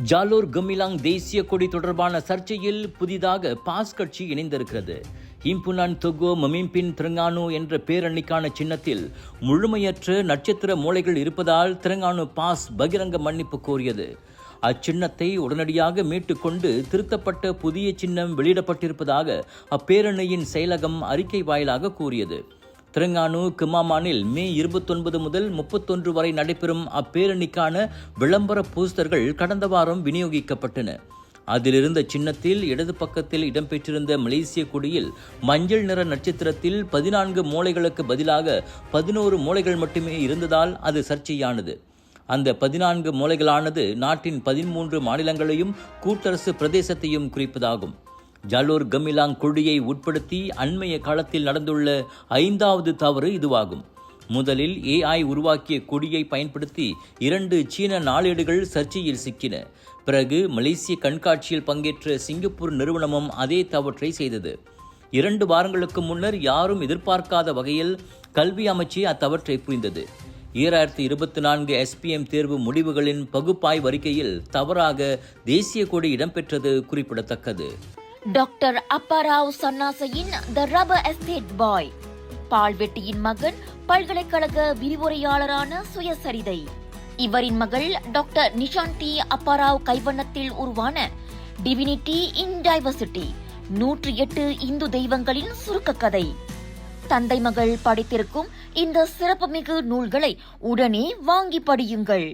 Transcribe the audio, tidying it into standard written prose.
ஜாலோர் கமிலாங் தேசிய கொடி தொடர்பான சர்ச்சையில் புதிதாக பாஸ் கட்சி இணைந்திருக்கிறது. இம்புனான் தொகோ மமிம்பின் திரங்கானு என்ற பேரணிக்கான சின்னத்தில் முழுமையற்ற நட்சத்திர மூலைகள் இருப்பதால் திரங்கானு பாஸ் பகிரங்க மன்னிப்பு கோரியது. அச்சின்னத்தை உடனடியாக மீட்டுக்கொண்டு திருத்தப்பட்ட புதிய சின்னம் வெளியிடப்பட்டிருப்பதாக அப்பேரணியின் செயலகம் அறிக்கை வாயிலாக கூறியது. திரங்கானு கிமாமானில் மே 29 முதல் 31 வரை நடைபெறும் அப்பேரணிக்கான விளம்பர போஸ்டர்கள் கடந்த வாரம் விநியோகிக்கப்பட்டன. அதிலிருந்த சின்னத்தில் இடது பக்கத்தில் இடம்பெற்றிருந்த மலேசிய கொடியில் மஞ்சள் நிற நட்சத்திரத்தில் 14 மூலைகளுக்கு பதிலாக 11 மூலைகள் மட்டுமே இருந்ததால் அது சர்ச்சையானது. அந்த 14 மூலைகளானது நாட்டின் 13 மாநிலங்களையும் கூட்டரசு பிரதேசத்தையும் குறிப்பதாகும். ஜாலோர் கமிலாங் கொடியை உட்படுத்தி அண்மைய காலத்தில் நடந்துள்ள 5வது தவறு இதுவாகும். முதலில் AI உருவாக்கிய கொடியை பயன்படுத்தி 2 சீன நாளேடுகள் சர்ச்சையில் சிக்கின. பிறகு மலேசிய கண்காட்சியில் பங்கேற்ற சிங்கப்பூர் நிறுவனமும் அதே தவற்றை செய்தது. 2 வாரங்களுக்கு முன்னர் யாரும் எதிர்பார்க்காத வகையில் கல்வி அமைச்சு அத்தவற்றை புரிந்தது. 2024 SPM தேர்வு முடிவுகளின் பகுப்பாய்வு அறிக்கையில் தவறாக தேசிய கொடி இடம்பெற்றது குறிப்பிடத்தக்கது. டாக்டர் அப்பாராவ் சன்னாசையின் த ரப்பர் எஸ்டேட் பாய், பால்வெட்டியின் மகன், பல்கலைக்கழக விரிவுரையாளரான சுயசரிதை. இவரின் மகள் டாக்டர் நிஷாந்தி அப்பாராவ் கைவண்ணத்தில் உருவான டிவினிட்டி இன் டைவர்சிட்டி 108 இந்து தெய்வங்களின் சுருக்க கதை. தந்தை மகள் படித்திருக்கும் இந்த சிறப்புமிகு நூல்களை உடனே வாங்கி படியுங்கள்.